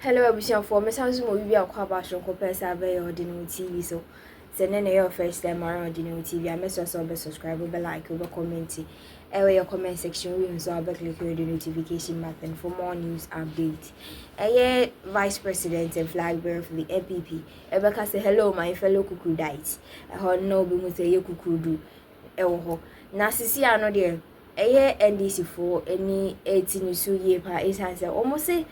Hello, everyone. For me, sounds more we are quite about some compares survey or Odeneho TV. So, send in your first time around Odeneho TV. I must also be subscribe, be like, be comment. Your comment section, we also be click the notification button for more news updates. Vice President and flag bearer for the MPP. Ebeka say hello, my fellow cuckoo dies. I heard no be must say cuckoo do. Ewo. Na sisi ano there. NDC for any 18 so year pa is answer almost say.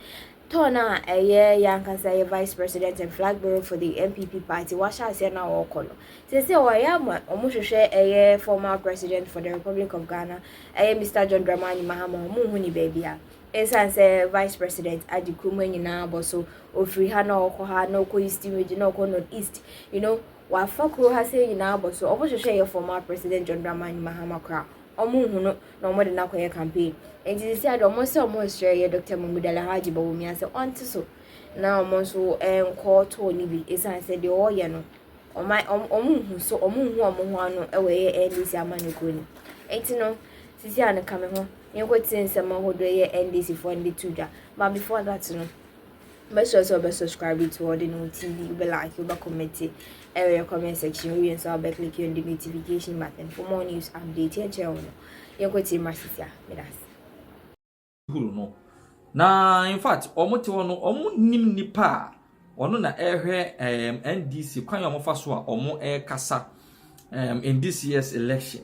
Tona Yankasa Vice President and flag bearer for the MPP party. What shall I say now or color? Say I am almost share a former president for the Republic of Ghana, Mr. John Dramani Mahama Muhuni baby. Say Vice President Adi Kumeni na boso o free hana or koha no ko east no ko north east. You know, what fuck who has say na boso almost share your former president John Dramani Mahama crowd. Omuhuno no more than a campaign. And this said almost share Dr. Mumudala Haji Bawumia so on to so. Now Monso and call Tony B. Is I said the all yano. On my omuhu so omuhuano away and this yamanukuni. Ain't no Sisiana coming home. You could send some who do and this for the tuja. But before that, no. Make sure to subscribe to Odeneho TV, be like, you comment, area comment section, we also be click on the notification button for more news update and channel. You go to Marcia, no. Na in fact, omo te wono omo nim nipa ono na ehwe NDC kwan yo mofa so a omo kasa in this year's election.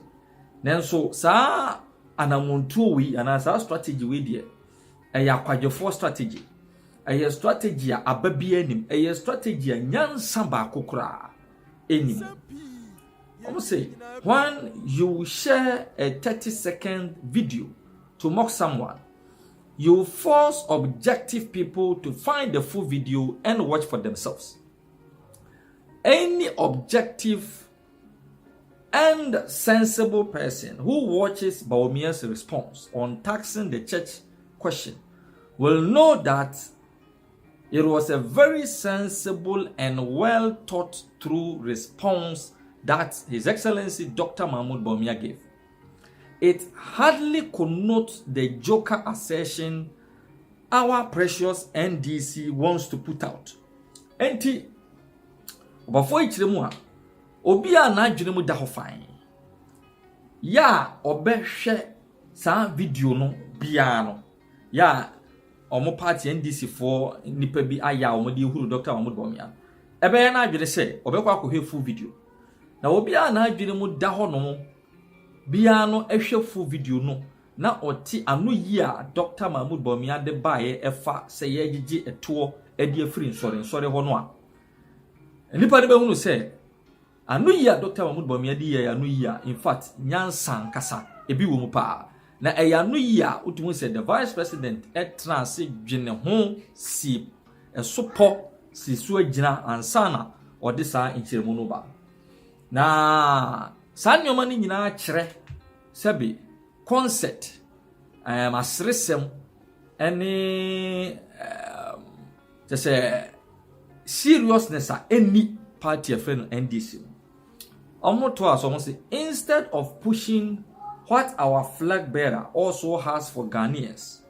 Nenso sa anamontuo wi ana sa strategy we de ya kwadwefo strategy. A strategy ababia nim a strategy nyansa ba kokora enim. Almost say when you share a 30-second video to mock someone, you force objective people to find the full video and watch for themselves. Any objective and sensible person who watches Bawumia's response on taxing the church question will know that it was a very sensible and well thought through response that His Excellency Dr. Mahmoud Bawumia gave. It hardly connotes the joker assertion our precious NDC wants to put out. Enti, before ichiremu obi a na adwene mu da ho fan. Ya obehwe sa video no bia no. Ya omo party NDC for nipa bi aya omo de huru Dr. Mahmoud Bawumia. Ebe na adwene se obekwa akọhwe full video. Na obi a na adwene mu da ho no bia no ehwe full video no na oti anu yi a Dr. Mahmoud Bawumia de bae efa se ye gigi eto edi afiri nsore ho no a. Nipa de be hunu se anu yi a Dr. Mahmoud Bawumia de ye anu yi a in fact nyansan kasa ebi wo mu pa. Na eyanu yi a utumu said the vice president transe dwene ho si esopo si so agina ansana ode sa nchiremu no ba na sa nyoma ni nyina kire sabi concept asresem any just seriousness any party of NDC omoto aso say instead of pushing what our flag bearer also has for Ghanaians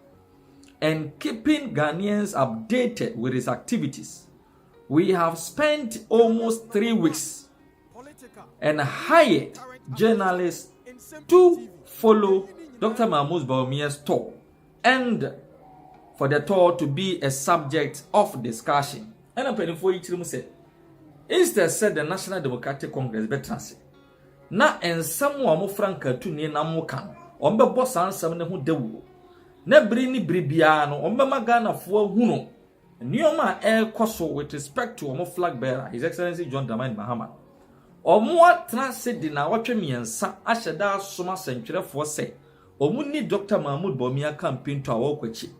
and keeping Ghanaians updated with his activities, we have spent almost 3 weeks and hired journalists to follow Dr. Mahmoud Bawumia's tour and for the tour to be a subject of discussion. And I'm penny for each room said, instead said the National Democratic Congress veterans. Na ensam wa mo franka tu ne na mo kan ombe boss ansam ne ho dawu na bri ni bribia no ombe magana fo ahunu nioma koso with respect to omo flag bearer His Excellency John Dramani Mahama omo transit di na watwe miensa ahyeda asoma sentwerefo se omo ni Dr. Mahmoud Bawumia campaign to awokwachi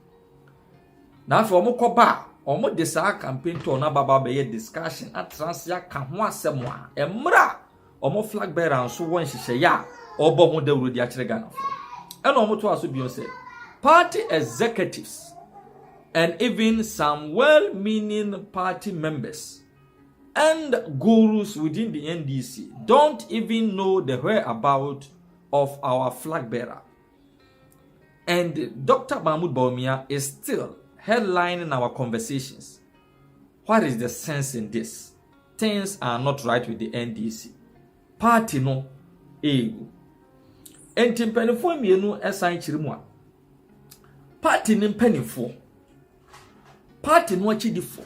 na afa omo koba omo de sa campaign to na baba be discussion atransia ka ho asem a emra omo flag bearer so won hihye ya obo ho dawuru di akire Ghana fo ena omo to aso bion say party executives and even some well-meaning party members and gurus within the NDC don't even know the whereabouts of our flag bearer, and Dr. Mahmoud Bawumia is still headlining our conversations. What is the sense in this? Things are not right with the NDC. Party no ego. Enti mpanifo mienu esan chirimu a. Party ni mpanifo. Party no achidifo.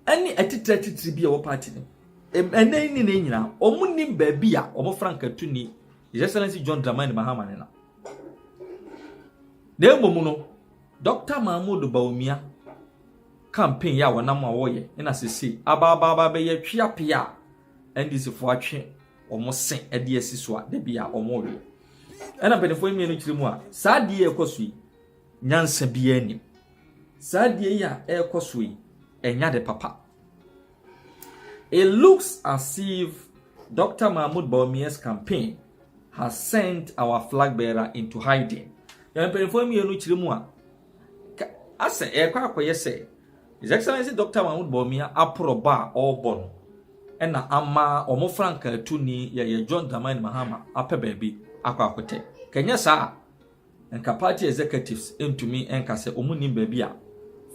Ani atitratitri bi a wo party ni. Ene ni nyina omu nim ba bi a omo frankatu ni His Excellency John Dramani Mahama ne na. Dembo no Dr. Mahmoud Bawumia campaign ya wonam a woye na sese aba be ye twiapia NDC fo atwe omo sen ade asiso a de bia omo we. Ena benefo mi enu kirimu a saade ekoso yi nyansa bia anim. Saade ya ekoso yi enya de papa. It looks as if Dr. Mahmoud Bawumia's campaign has sent our flag bearer into hiding. Yan benefo mi enu kirimu a ase ekwa akoye say His Excellency Dr. Mahmoud Bawumia aproba obono ena ama omo franka tuni ye John Dramani Mahama ape baby akwa akote kenya saa enka party executives entumi enka se omu nim baby a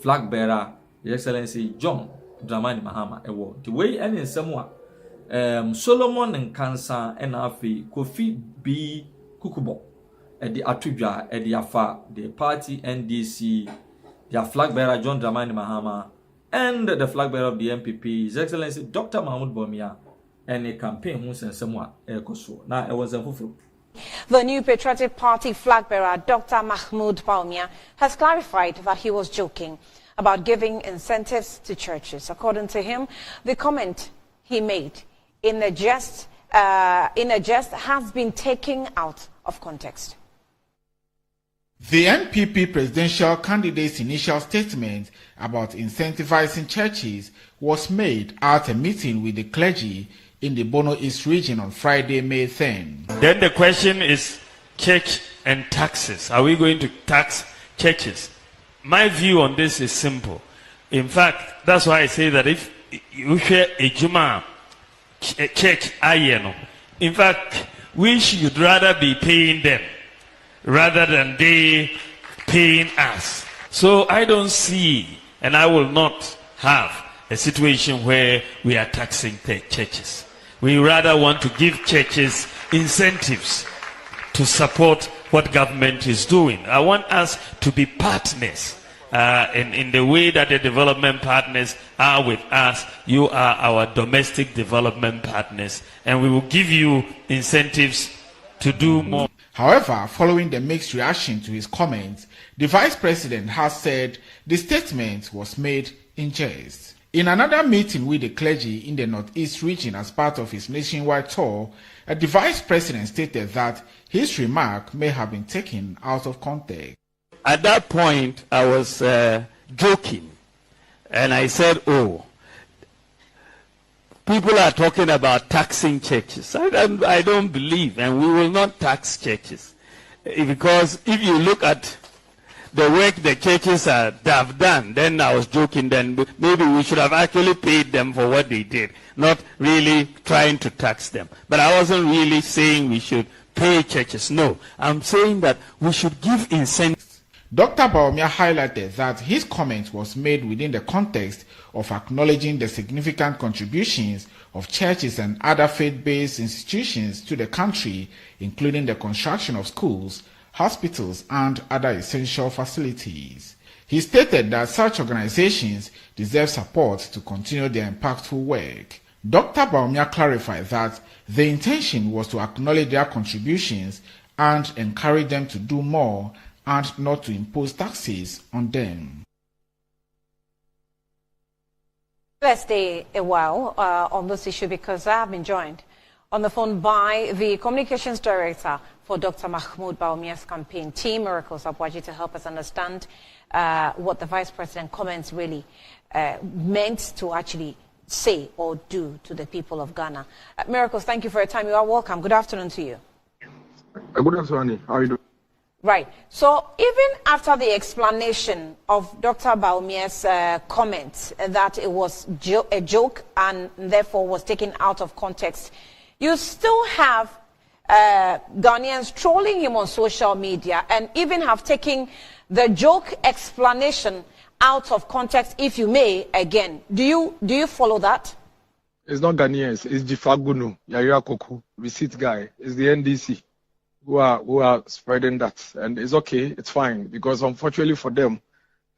flag bearer His Excellency John Dramani Mahama ewo the way any nsemu a Solomon Nkansa ena afi Kofi B Kukubo edi atudwa edi afa the party NDC their flag bearer John Dramani Mahama and the flag bearer of the MPP, His Excellency Dr. Mahmoud Bawumia, and a campaign who sent someone ekoso. Now it was a fufu. The new Patriotic Party flag bearer Dr. Mahmoud Bawumia has clarified that he was joking about giving incentives to churches. According to him, the comment he made in a jest has been taken out of context. The NPP presidential candidate's initial statement about incentivizing churches was made at a meeting with the clergy in the Bono East region on Friday, May 10. Then the question is church and taxes. Are we going to tax churches? My view on this is simple. In fact, that's why I say that if you share a Juma church, in fact, we should rather be paying them rather than they paying us. So I don't see, and I will not have a situation where we are taxing the churches. We rather want to give churches incentives to support what government is doing. I want us to be partners in the way that the development partners are with us. You are our domestic development partners, and we will give you incentives to do more. However, following the mixed reaction to his comments, the Vice President has said the statement was made in jest. In another meeting with the clergy in the Northeast region as part of his nationwide tour, the Vice President stated that his remark may have been taken out of context. At that point, I was joking, and I said, oh, people are talking about taxing churches. I don't believe, and we will not tax churches. Because if you look at the work the churches have done, then I was joking, then maybe we should have actually paid them for what they did, not really trying to tax them. But I wasn't really saying we should pay churches. No, I'm saying that we should give incentives. Dr. Bawumia highlighted that his comment was made within the context of acknowledging the significant contributions of churches and other faith-based institutions to the country, including the construction of schools, hospitals, and other essential facilities. He stated that such organizations deserve support to continue their impactful work. Dr. Bawumia clarified that the intention was to acknowledge their contributions and encourage them to do more and not to impose taxes on them. Let's stay a while on this issue because I have been joined on the phone by the Communications Director for Dr. Mahmoud Bawumia's campaign, Team Miracles Abwaji, to help us understand what the Vice President comments really meant to actually say or do to the people of Ghana. Miracles, thank you for your time. You are welcome. Good afternoon to you. Good afternoon. How are you doing? Right. So even after the explanation of Dr. Bawumia's comments that it was a joke and therefore was taken out of context, you still have Ghanaians trolling him on social media and even have taken the joke explanation out of context, if you may, again. Do you follow that? It's not Ghanaians. It's Jifagunu, Yaya Koku, receipt guy. It's the NDC who are spreading that, and it's okay. It's fine because unfortunately for them,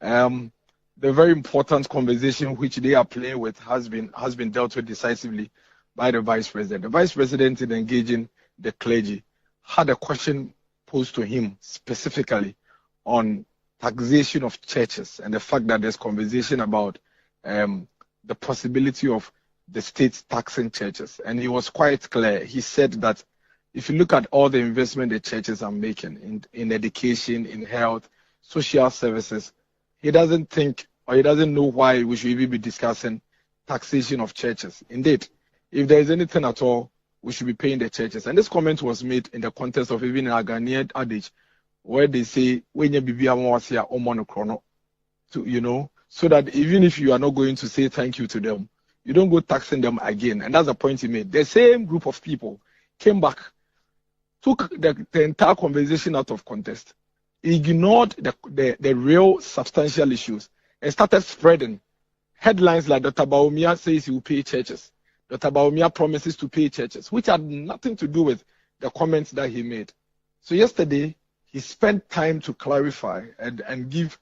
the very important conversation which they are playing with has been dealt with decisively by the vice president. The vice president, in engaging the clergy, had a question posed to him specifically on taxation of churches and the fact that there's conversation about the possibility of the state taxing churches. And he was quite clear. He said that if you look at all the investment the churches are making in education, in health, social services, he doesn't think or he doesn't know why we should even be discussing taxation of churches. Indeed, if there is anything at all, we should be paying the churches. And this comment was made in the context of even a Ghanaian adage where they say, when you be so that even if you are not going to say thank you to them, you don't go taxing them again. And that's the point he made. The same group of people came back, took the entire conversation out of context, ignored the real substantial issues, and started spreading headlines like Dr. Bawumia says he will pay churches. Dr. Bawumia promises to pay churches, which had nothing to do with the comments that he made. So yesterday, he spent time to clarify and give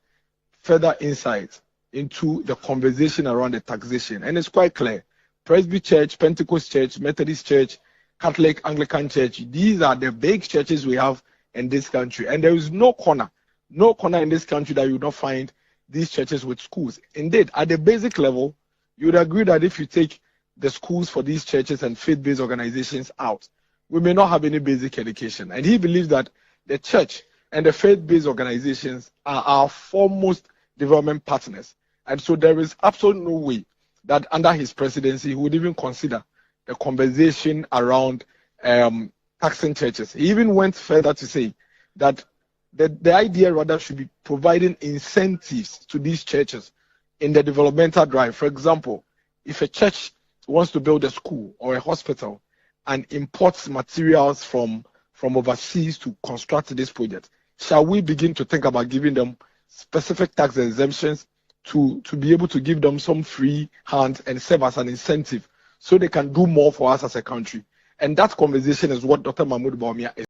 further insights into the conversation around the taxation. And it's quite clear. Presby Church, Pentecost Church, Methodist Church, Catholic, Anglican Church, these are the big churches we have in this country. And there is no corner in this country that you would not find these churches with schools. Indeed, at the basic level, you would agree that if you take the schools for these churches and faith-based organizations out, we may not have any basic education. And he believes that the church and the faith-based organizations are our foremost development partners. And so there is absolutely no way that under his presidency he would even consider the conversation around taxing churches. He even went further to say that the idea rather should be providing incentives to these churches in the developmental drive. For example, if a church wants to build a school or a hospital and imports materials from overseas to construct this project, shall we begin to think about giving them specific tax exemptions to be able to give them some free hand and serve as an incentive so they can do more for us as a country? And that conversation is what Dr. Mahmoud Bawumia is